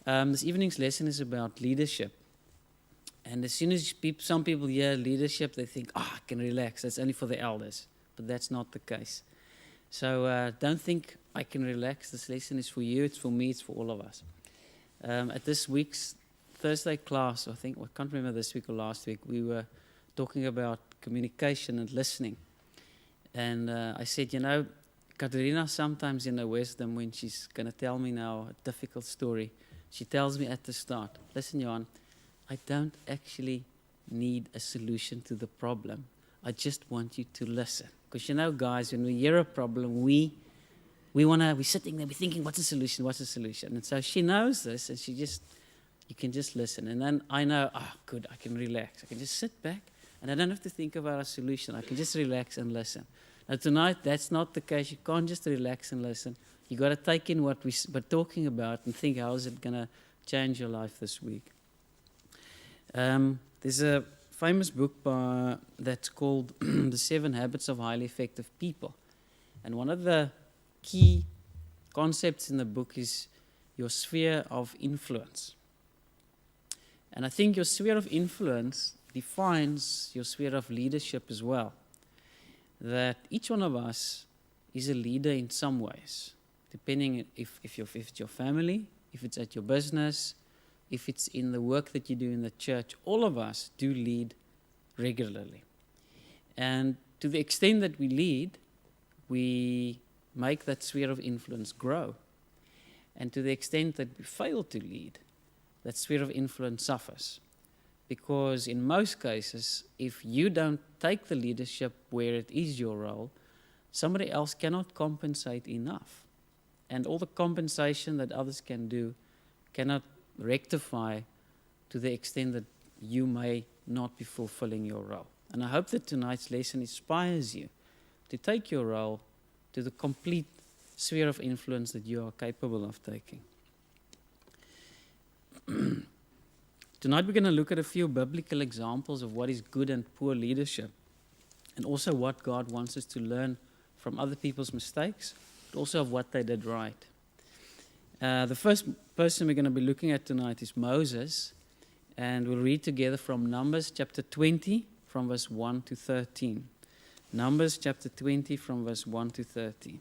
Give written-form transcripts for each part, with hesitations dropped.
This evening's lesson is about leadership. And as soon as some people hear leadership, they think, I can relax. That's only for the elders. But that's not the case. So don't think I can relax. This lesson is for you. It's for me. It's for all of us. At this week's Thursday class, I can't remember this week or last week, we were talking about communication and listening. And I said, Katerina sometimes in her wisdom, when she's going to tell me now a difficult story, she tells me at the start, listen, Johan, I don't actually need a solution to the problem. I just want you to listen. Because guys, when we hear a problem, we're sitting there, we're thinking, what's the solution? And so she knows this, and you can just listen. And then I know, good, I can relax. I can just sit back, and I don't have to think about a solution. I can just relax and listen. Now tonight, that's not the case. You can't just relax and listen. You got to take in what we're talking about and think, how is it going to change your life this week? There's a famous book that's called The 7 Habits of Highly Effective People. And one of the key concepts in the book is your sphere of influence. And I think your sphere of influence defines your sphere of leadership as well. That each one of us is a leader in some ways, depending if it's your family, if it's at your business, if it's in the work that you do in the church. All of us do lead regularly. And to the extent that we lead, we make that sphere of influence grow. And to the extent that we fail to lead, that sphere of influence suffers. Because in most cases, if you don't take the leadership where it is your role, somebody else cannot compensate enough. And all the compensation that others can do cannot rectify to the extent that you may not be fulfilling your role. And I hope that tonight's lesson inspires you to take your role to the complete sphere of influence that you are capable of taking. Tonight we're going to look at a few biblical examples of what is good and poor leadership, and also what God wants us to learn from other people's mistakes, but also of what they did right. The first person we're going to be looking at tonight is Moses, and we'll read together from Numbers chapter 20 from verse 1 to 13. Numbers chapter 20 from verse 1 to 13.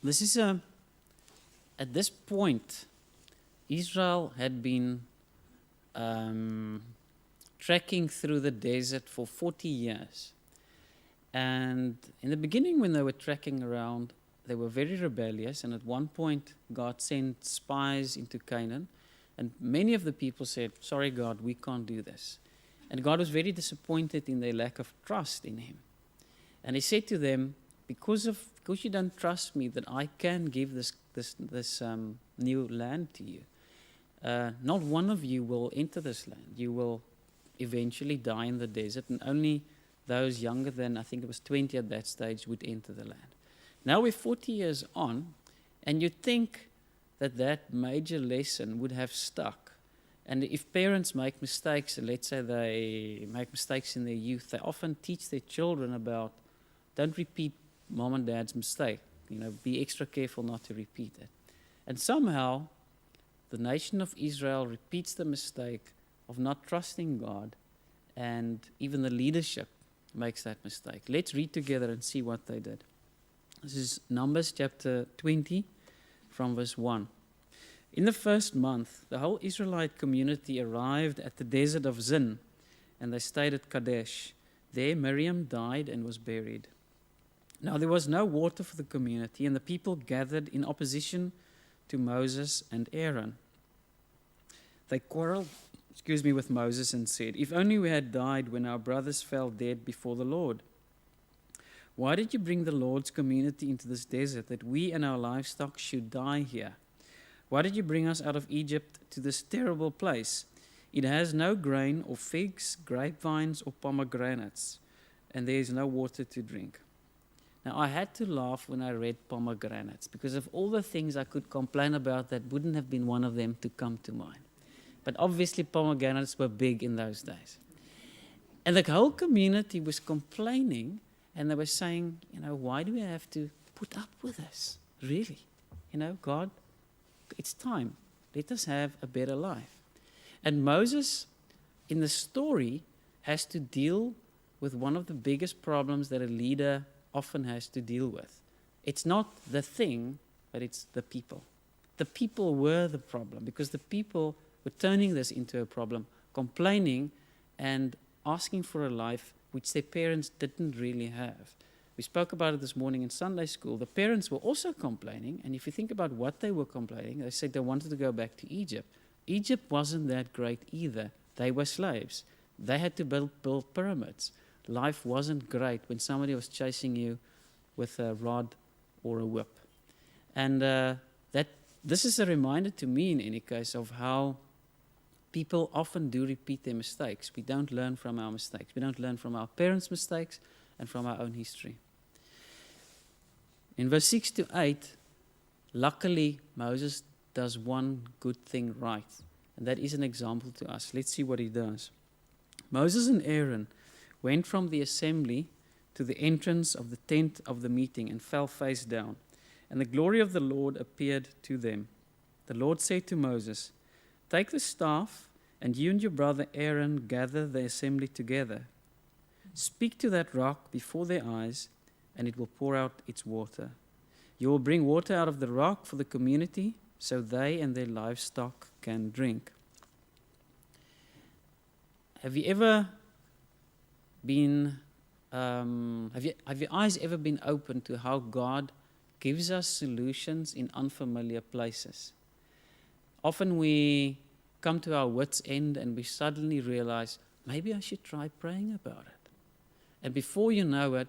This is at this point, Israel had been trekking through the desert for 40 years. And in the beginning, when they were trekking around, they were very rebellious. And at one point, God sent spies into Canaan. And many of the people said, sorry, God, we can't do this. And God was very disappointed in their lack of trust in him. And he said to them, because you don't trust me that I can give this new land to you, not one of you will enter this land. You will eventually die in the desert, and only those younger than, I think it was 20 at that stage, would enter the land. Now we're 40 years on, and you'd think that major lesson would have stuck. And if parents make mistakes, and let's say they make mistakes in their youth, they often teach their children about, don't repeat mom and dad's mistake. Be extra careful not to repeat it. And somehow, the nation of Israel repeats the mistake of not trusting God, and even the leadership makes that mistake. Let's read together and see what they did. This is Numbers chapter 20 from verse 1. In the first month, the whole Israelite community arrived at the desert of Zin, and they stayed at Kadesh. There Miriam died and was buried. Now there was no water for the community, and the people gathered in opposition to Moses and Aaron. They quarreled with Moses and said, if only we had died when our brothers fell dead before the Lord. Why did you bring the Lord's community into this desert, that we and our livestock should die here? Why did you bring us out of Egypt to this terrible place? It has no grain or figs, grapevines or pomegranates, and there is no water to drink. Now, I had to laugh when I read pomegranates, because of all the things I could complain about, that wouldn't have been one of them to come to mind. But obviously, pomegranates were big in those days. And the whole community was complaining, and they were saying, why do we have to put up with this, really. God, it's time. Let us have a better life. And Moses, in the story, has to deal with one of the biggest problems that a leader often has to deal with. It's not the thing, but it's the people. The people were the problem because the people were turning this into a problem, complaining and asking for a life which their parents didn't really have. We spoke about it this morning in Sunday school. The parents were also complaining, and if you think about what they were complaining, they said they wanted to go back to Egypt. Egypt wasn't that great either. They were slaves. They had to build pyramids. Life wasn't great when somebody was chasing you with a rod or a whip. And this is a reminder to me, in any case, of how people often do repeat their mistakes. We don't learn from our mistakes. We don't learn from our parents' mistakes and from our own history. In verse 6 to 8, luckily, Moses does one good thing right. And that is an example to us. Let's see what he does. Moses and Aaron went from the assembly to the entrance of the tent of the meeting and fell face down. And the glory of the Lord appeared to them. The Lord said to Moses, "Take the staff, and you and your brother Aaron gather the assembly together. Speak to that rock before their eyes, and it will pour out its water. You will bring water out of the rock for the community, so they and their livestock can drink." Have you ever been, have your eyes ever been open to how God gives us solutions in unfamiliar places? Often we come to our wits' end and we suddenly realize, maybe I should try praying about it. And before you know it,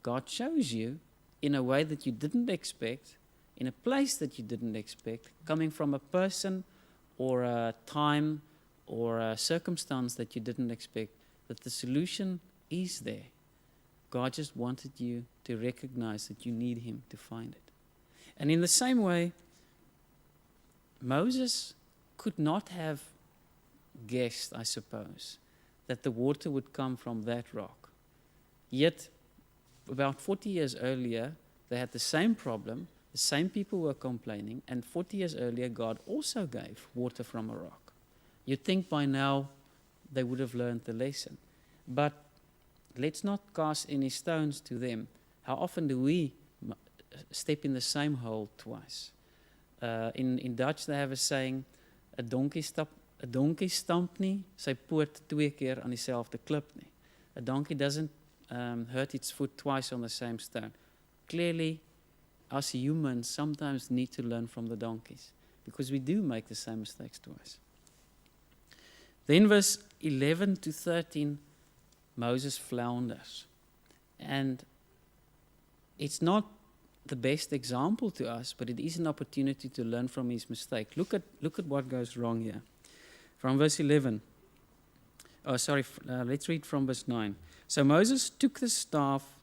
God shows you in a way that you didn't expect, in a place that you didn't expect, coming from a person or a time or a circumstance that you didn't expect, that the solution is there. God just wanted you to recognize that you need Him to find it. And in the same way, Moses could not have guessed, I suppose, that the water would come from that rock. Yet, about 40 years earlier, they had the same problem, the same people were complaining, and 40 years earlier, God also gave water from a rock. You'd think by now they would have learned the lesson. But let's not cast any stones to them. How often do we step in the same hole twice? In Dutch they have a saying, a donkey stamp nie sy poot twee keer aan dieselfde klip nie. A donkey doesn't hurt its foot twice on the same stone. Clearly, us humans sometimes need to learn from the donkeys because we do make the same mistakes twice. Then verse 11 to 13, Moses flounders. And it's not the best example to us, but it is an opportunity to learn from his mistake. Look at what goes wrong here. From verse 11. Let's read from verse 9. So Moses took the staff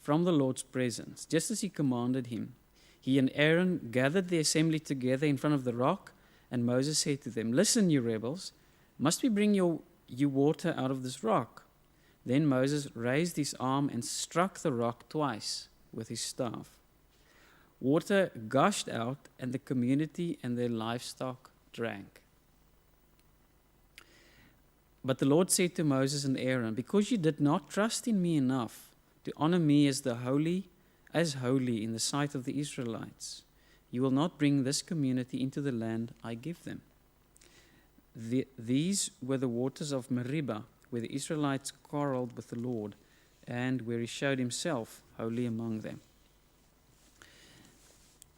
from the Lord's presence, just as he commanded him. He and Aaron gathered the assembly together in front of the rock, and Moses said to them, "Listen, you rebels, must we bring you water out of this rock?" Then Moses raised his arm and struck the rock twice with his staff. Water gushed out, and the community and their livestock drank. But the Lord said to Moses and Aaron, "Because you did not trust in me enough to honor me as holy in the sight of the Israelites, you will not bring this community into the land I give them." These were the waters of Meribah, where the Israelites quarreled with the Lord, and where he showed himself holy among them.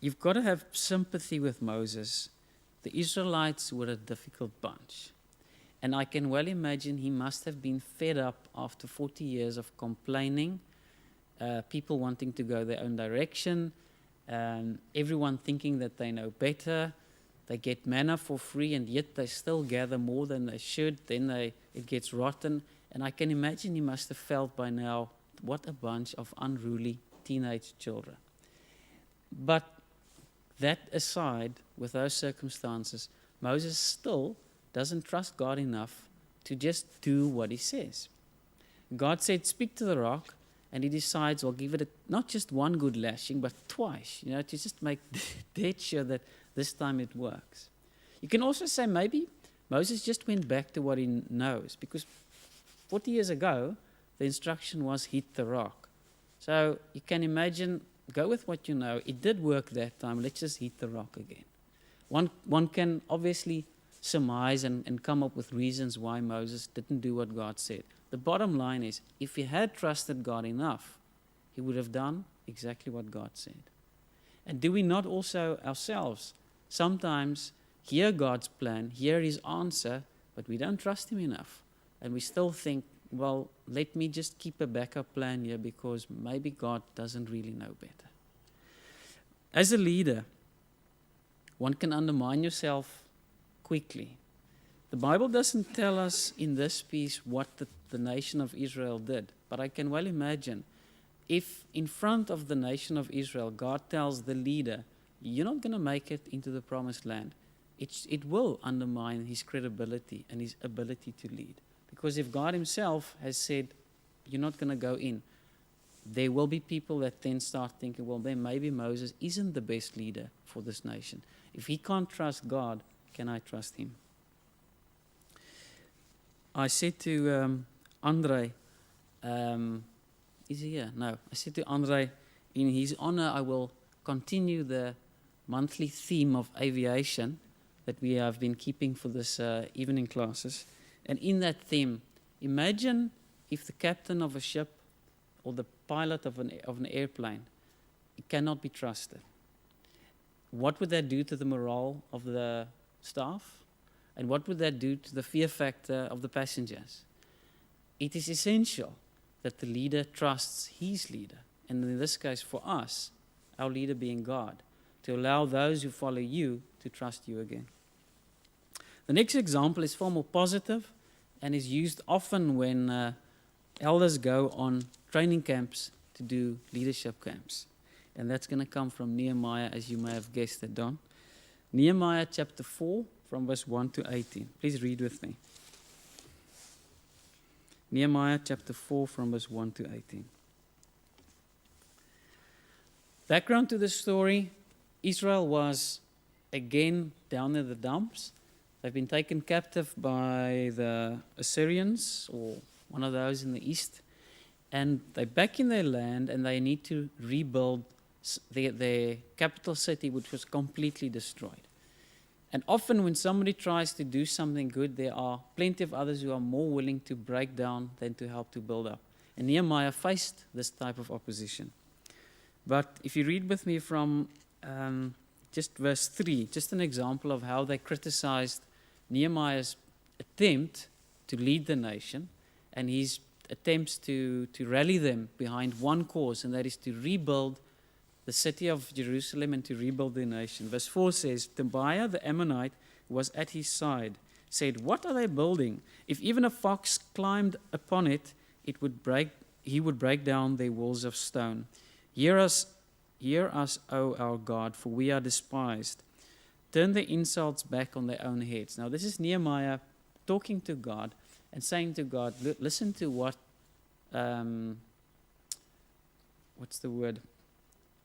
You've got to have sympathy with Moses. The Israelites were a difficult bunch. And I can well imagine he must have been fed up after 40 years of complaining, people wanting to go their own direction, everyone thinking that they know better. They get manna for free, and yet they still gather more than they should. Then it gets rotten. And I can imagine he must have felt by now, what a bunch of unruly teenage children. But that aside, with those circumstances, Moses still doesn't trust God enough to just do what he says. God said, "Speak to the rock," and he decides, I'll give it not just one good lashing, but twice, to just make dead sure that this time it works. You can also say maybe Moses just went back to what he knows, because 40 years ago, the instruction was hit the rock. So you can imagine, go with what you know. It did work that time. Let's just hit the rock again. One can obviously surmise and come up with reasons why Moses didn't do what God said. The bottom line is, if he had trusted God enough, he would have done exactly what God said. And do we not also ourselves sometimes hear God's plan, hear his answer, but we don't trust him enough? And we still think, well, let me just keep a backup plan here because maybe God doesn't really know better. As a leader, one can undermine yourself quickly. The Bible doesn't tell us in this piece what the nation of Israel did, but I can well imagine if in front of the nation of Israel, God tells the leader, you're not going to make it into the promised land, it will undermine his credibility and his ability to lead. Because if God himself has said, you're not going to go in, there will be people that then start thinking, well, then maybe Moses isn't the best leader for this nation. If he can't trust God, can I trust him? I said to Andre, is he here? No. I said to Andre, in his honor, I will continue the monthly theme of aviation that we have been keeping for this evening classes. And in that theme, imagine if the captain of a ship or the pilot of an airplane cannot be trusted. What would that do to the morale of the staff? And what would that do to the fear factor of the passengers? It is essential that the leader trusts his leader, and in this case for us, our leader being God, to allow those who follow you to trust you again. The next example is far more positive and is used often when elders go on training camps to do leadership camps. And that's going to come from Nehemiah, as you may have guessed it, Don. Nehemiah chapter 4, from verse 1 to 18. Please read with me. Nehemiah chapter 4, from verse 1 to 18. Background to the story, Israel was again down in the dumps. They've been taken captive by the Assyrians, or one of those in the east. And they're back in their land, and they need to rebuild their capital city, which was completely destroyed. And often when somebody tries to do something good, there are plenty of others who are more willing to break down than to help to build up. And Nehemiah faced this type of opposition. But if you read with me from just verse 3, just an example of how they criticized Nehemiah's attempt to lead the nation and his attempts to rally them behind one cause, and that is to rebuild the city of Jerusalem and to rebuild the nation. Verse 4 says, Tobiah the Ammonite was at his side, said, What are they building? If even a fox climbed upon it, he would break down their walls of stone. Hear us, O our God, for we are despised. Turn their insults back on their own heads. Now this is Nehemiah talking to God and saying to God, listen to what, what's the word?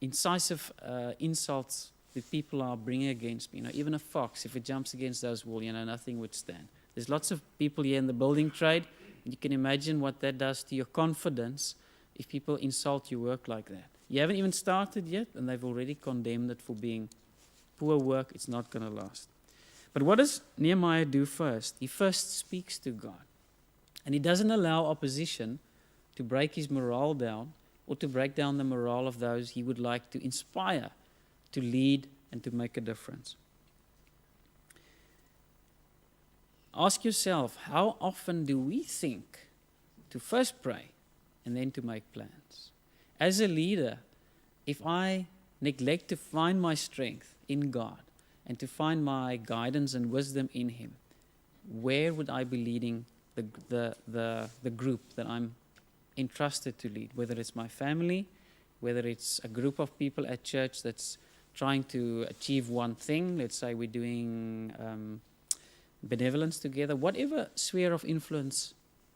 Incisive insults that people are bringing against me. Even a fox, if it jumps against those walls, nothing would stand. There's lots of people here in the building trade. You can imagine what that does to your confidence if people insult your work like that. You haven't even started yet, and they've already condemned it for being poor work. It's not going to last. But what does Nehemiah do first? He first speaks to God. And he doesn't allow opposition to break his morale down, or to break down the morale of those he would like to inspire, to lead, and to make a difference. Ask yourself, how often do we think to first pray and then to make plans? As a leader, if I neglect to find my strength in God and to find my guidance and wisdom in Him, where would I be leading the group that I'm entrusted to lead, whether it's my family, whether it's a group of people at church that's trying to achieve one thing, let's say we're doing benevolence together, whatever sphere of influence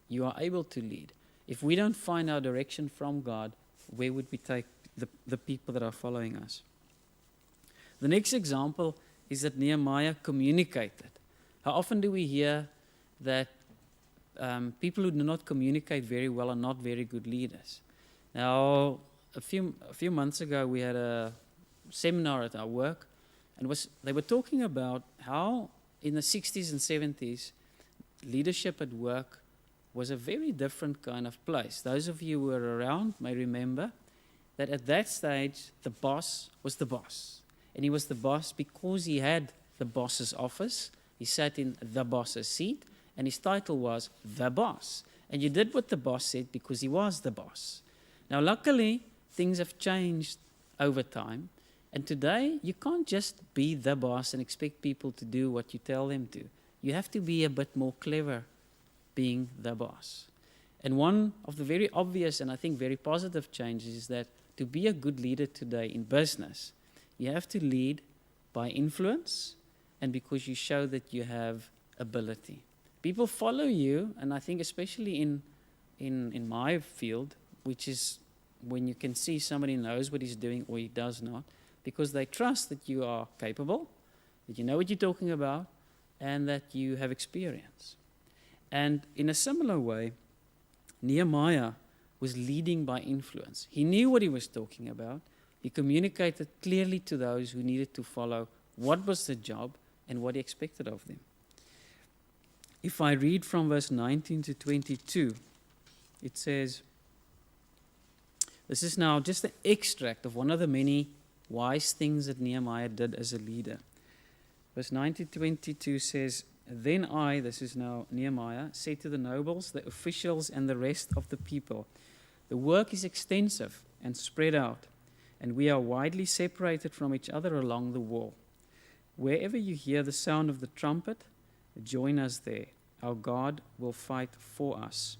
you are able to lead, If we don't find our direction from God, where would we take the people that are following us? The next example is that Nehemiah communicated. How often do we hear that people who do not communicate very well are not very good leaders? Now, a few months ago, we had a seminar at our work, and they were talking about how in the 60s and 70s, leadership at work was a very different kind of place. Those of you who were around may remember that at that stage, the boss was the boss. And he was the boss because he had the boss's office. He sat in the boss's seat, and his title was the boss. And you did what the boss said because he was the boss. Now, luckily, things have changed over time. And today, you can't just be the boss and expect people to do what you tell them to. You have to be a bit more clever being the boss. And one of the very obvious and I think very positive changes is that to be a good leader today in business, you have to lead by influence and because you show that you have ability. People follow you, and I think especially in my field, which is when you can see somebody knows what he's doing or he does not, because they trust that you are capable, that you know what you're talking about, and that you have experience. And in a similar way, Nehemiah was leading by influence. He knew what he was talking about. He communicated clearly to those who needed to follow what was the job and what he expected of them. If I read from verse 19 to 22, it says, this is now just an extract of one of the many wise things that Nehemiah did as a leader. Verse 19-22 says, Then I, this is now Nehemiah, said to the nobles, the officials, and the rest of the people, the work is extensive and spread out, and we are widely separated from each other along the wall. Wherever you hear the sound of the trumpet, join us there. Our God will fight for us.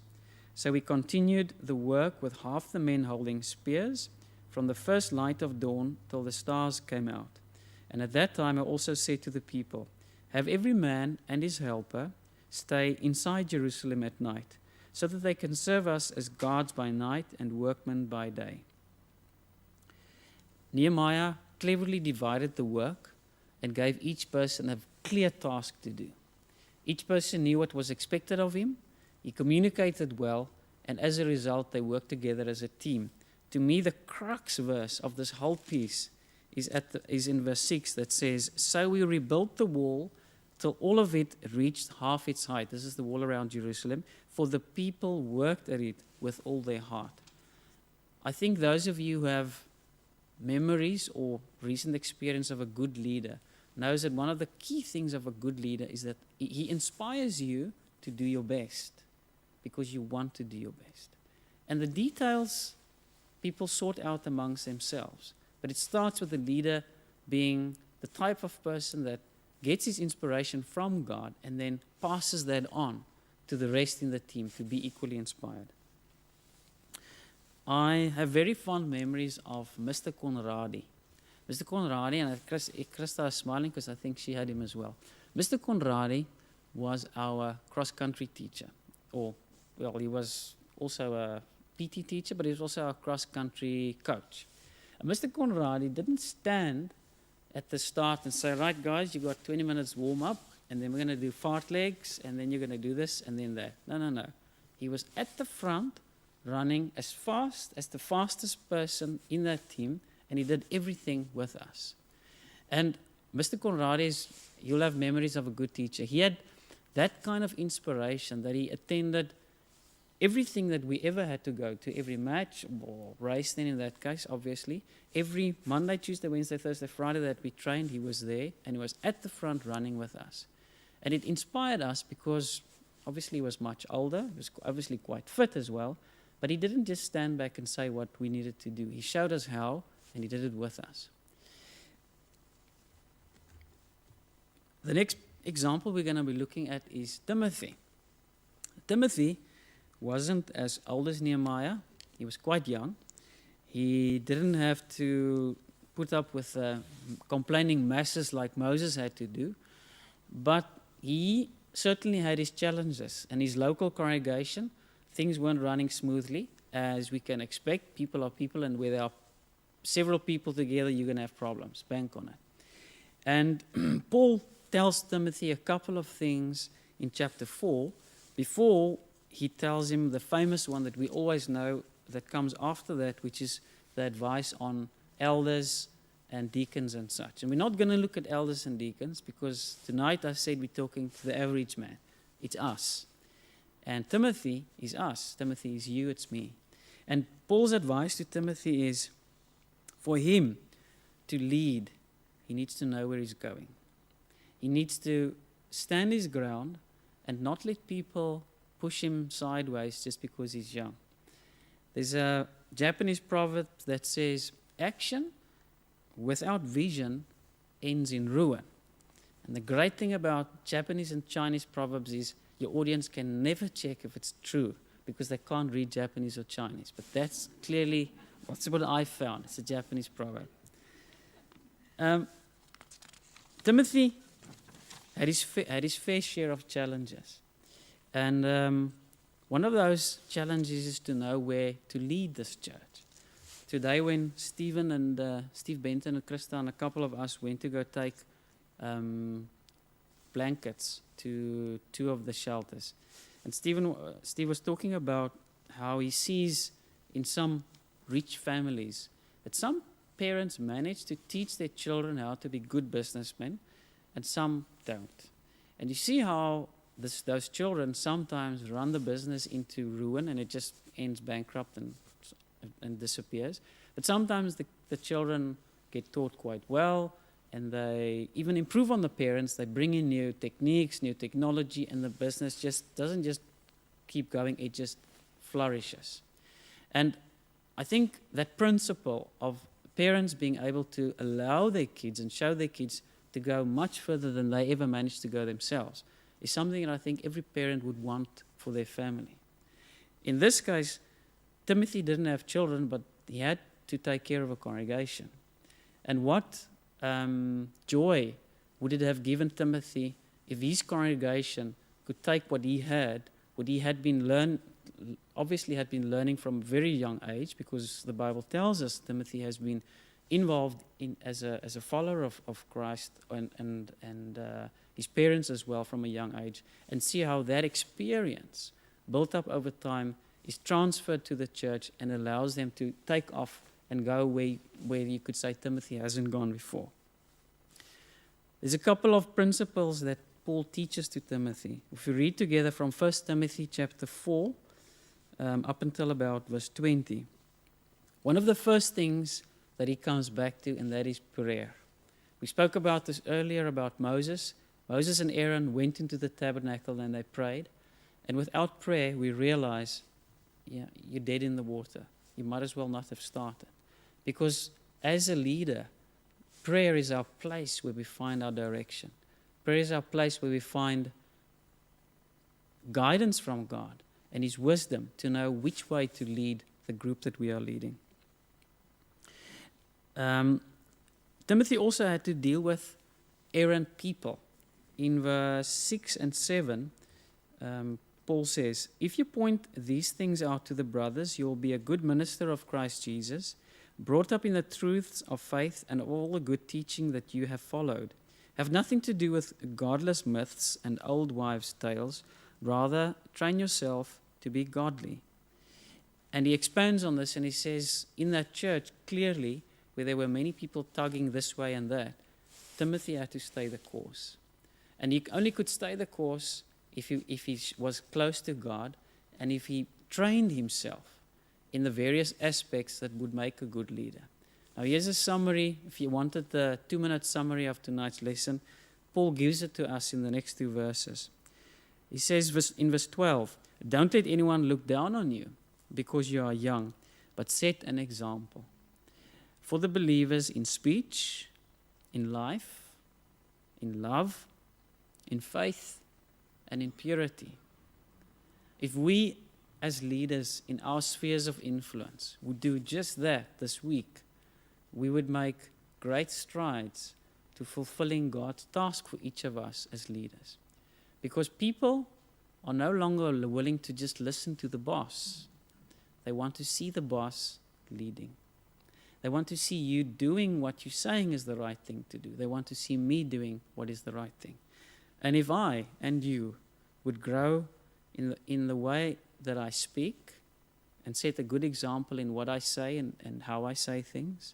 So we continued the work with half the men holding spears from the first light of dawn till the stars came out. And at that time I also said to the people, Have every man and his helper stay inside Jerusalem at night, so that they can serve us as guards by night and workmen by day. Nehemiah cleverly divided the work and gave each person a clear task to do. Each person knew what was expected of him. He communicated well, and as a result, they worked together as a team. To me, the crux verse of this whole piece is in verse 6 that says, So we rebuilt the wall till all of it reached half its height. This is the wall around Jerusalem. For the people worked at it with all their heart. I think those of you who have memories or recent experience of a good leader knows that one of the key things of a good leader is that he inspires you to do your best because you want to do your best. And the details people sort out amongst themselves. But it starts with the leader being the type of person that gets his inspiration from God and then passes that on to the rest in the team to be equally inspired. I have very fond memories of Mr. Conradi. Mr. Conradi, and Christa is smiling because I think she had him as well. Mr. Conradi was our cross-country teacher. He was also a PT teacher, but he was also our cross-country coach. And Mr. Conradi didn't stand at the start and say, right, guys, you got 20 minutes warm-up, and then we're going to do fart legs, and then you're going to do this, and then that. No. He was at the front, running as fast as the fastest person in that team, and he did everything with us. And Mr. Conradi, you'll have memories of a good teacher. He had that kind of inspiration that he attended everything that we ever had to go to, every match or race then in that case, obviously. Every Monday, Tuesday, Wednesday, Thursday, Friday that we trained, he was there, and he was at the front running with us. And it inspired us because obviously he was much older, he was obviously quite fit as well, but he didn't just stand back and say what we needed to do. He showed us how, and he did it with us. The next example we're going to be looking at is Timothy. Timothy wasn't as old as Nehemiah. He was quite young. He didn't have to put up with complaining masses like Moses had to do, but he certainly had his challenges, and his local congregation things weren't running smoothly, as we can expect. People are people, and where there are several people together, you're going to have problems. Bank on it. And Paul tells Timothy a couple of things in chapter 4 before he tells him the famous one that we always know that comes after that, which is the advice on elders and deacons and such. And we're not going to look at elders and deacons because tonight I said we're talking to the average man. It's us. And Timothy is us. Timothy is you, it's me. And Paul's advice to Timothy is for him to lead, he needs to know where he's going. He needs to stand his ground and not let people push him sideways just because he's young. There's a Japanese proverb that says, action without vision ends in ruin. And the great thing about Japanese and Chinese proverbs is your audience can never check if it's true because they can't read Japanese or Chinese. But that's clearly, that's what I found. It's a Japanese proverb. Timothy had his fair share of challenges. And one of those challenges is to know where to lead this church. Today when Stephen and Steve Benton and Krista and a couple of us went to go take blankets to 2 of the shelters. And Steve was talking about how he sees in some rich families that some parents manage to teach their children how to be good businessmen and some don't. And you see how those children sometimes run the business into ruin and it just ends bankrupt and disappears. But sometimes the children get taught quite well and they even improve on the parents. They bring in new techniques, new technology, and the business just doesn't just keep going, it just flourishes. And I think that principle of parents being able to allow their kids and show their kids to go much further than they ever managed to go themselves is something that I think every parent would want for their family. In this case, Timothy didn't have children, but he had to take care of a congregation. And what joy would it have given Timothy if his congregation could take what he had been obviously had been learning from a very young age, because the Bible tells us Timothy has been involved in as a follower of Christ and his parents as well from a young age, and see how that experience built up over time is transferred to the church and allows them to take off and go where you could say Timothy hasn't gone before. There's a couple of principles that Paul teaches to Timothy. If we read together from 1 Timothy chapter 4 up until about verse 20, one of the first things that he comes back to, and that is prayer. We spoke about this earlier about Moses. Moses and Aaron went into the tabernacle and they prayed. And without prayer, we realize, you're dead in the water. You might as well not have started. Because as a leader, prayer is our place where we find our direction. Prayer is our place where we find guidance from God and His wisdom to know which way to lead the group that we are leading. Timothy also had to deal with errant people. In verse 6 and 7, Paul says, if you point these things out to the brothers, you will be a good minister of Christ Jesus, brought up in the truths of faith and all the good teaching that you have followed. Have nothing to do with godless myths and old wives' tales. Rather, train yourself to be godly. And he expands on this and he says, in that church, clearly, where there were many people tugging this way and that, Timothy had to stay the course. And he only could stay the course if he was close to God and if he trained himself in the various aspects that would make a good leader. Now here's a summary. If you wanted the 2-minute summary of tonight's lesson, Paul gives it to us in the next 2 verses. He says in verse 12, don't let anyone look down on you because you are young, but set an example for the believers in speech, in life, in love, in faith, and in purity. If we as leaders in our spheres of influence would do just that this week, we would make great strides to fulfilling God's task for each of us as leaders. Because people are no longer willing to just listen to the boss. They want to see the boss leading. They want to see you doing what you're saying is the right thing to do. They want to see me doing what is the right thing. And if I and you would grow in the way that I speak and set a good example in what I say and how I say things,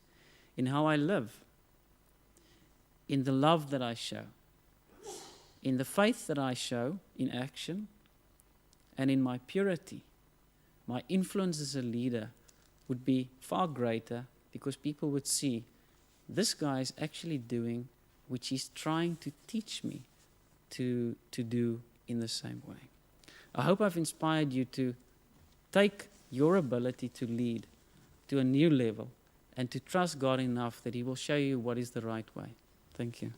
in how I live, in the love that I show, in the faith that I show in action, and in my purity, my influence as a leader would be far greater, because people would see this guy is actually doing which he's trying to teach me to do in the same way. I hope I've inspired you to take your ability to lead to a new level and to trust God enough that He will show you what is the right way. Thank you.